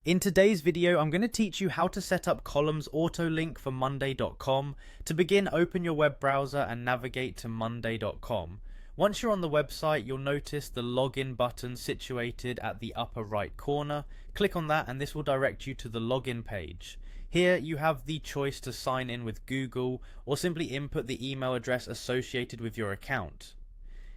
In today's video, I'm going to teach you how to set up columns autolink for monday.com. To begin, open your web browser and navigate to monday.com. Once you're on the website, you'll notice the login button situated at the upper right corner. Click on that and this will direct you to the login page. Here you have the choice to sign in with Google or simply input the email address associated with your account.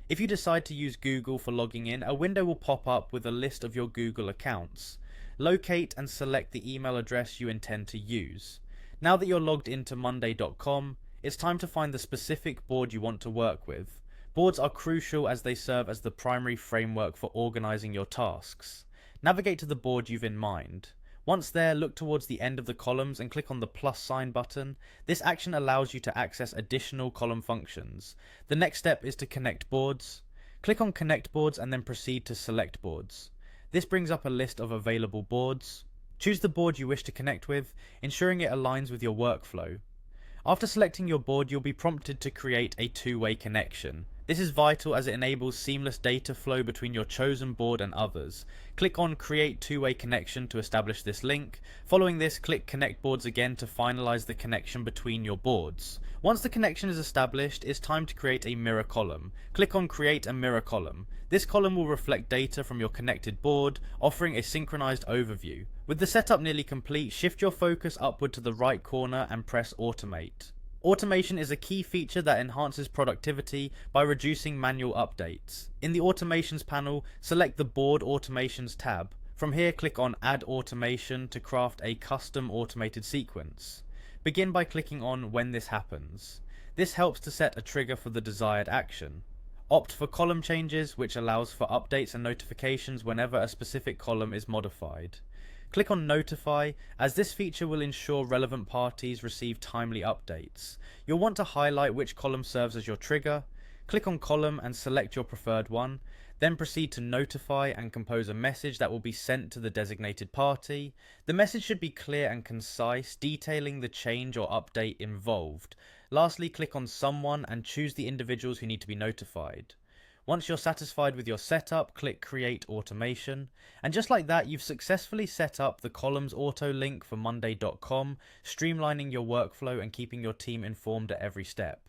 If you decide to use Google for logging in, a window will pop up with a list of your Google accounts. Locate and select the email address you intend to use. Now that you're logged into monday.com, it's time to find the specific board you want to work with. Boards are crucial as they serve as the primary framework for organizing your tasks. Navigate to the board you've in mind. Once there, look towards the end of the columns and click on the plus sign button. This action allows you to access additional column functions. The next step is to connect boards. Click on connect boards and then proceed to select boards. This brings up a list of available boards. Choose the board you wish to connect with, ensuring it aligns with your workflow. After selecting your board, you'll be prompted to create a two-way connection. This is vital as it enables seamless data flow between your chosen board and others. Click on Create Two-Way Connection to establish this link. Following this, click Connect Boards again to finalize the connection between your boards. Once the connection is established, it's time to create a mirror column. Click on Create a Mirror Column. This column will reflect data from your connected board, offering a synchronized overview. With the setup nearly complete, shift your focus upward to the right corner and press Automate. Automation is a key feature that enhances productivity by reducing manual updates. In the Automations panel, select the Board Automations tab. From here, click on Add Automation to craft a custom automated sequence. Begin by clicking on When this happens. This helps to set a trigger for the desired action. Opt for column changes, which allows for updates and notifications whenever a specific column is modified. Click on Notify, as this feature will ensure relevant parties receive timely updates. You'll want to highlight which column serves as your trigger. Click on Column and select your preferred one. Then proceed to Notify and compose a message that will be sent to the designated party. The message should be clear and concise, detailing the change or update involved. Lastly, click on Someone and choose the individuals who need to be notified. Once you're satisfied with your setup, click Create Automation. And just like that, you've successfully set up the columns auto link for monday.com, streamlining your workflow and keeping your team informed at every step.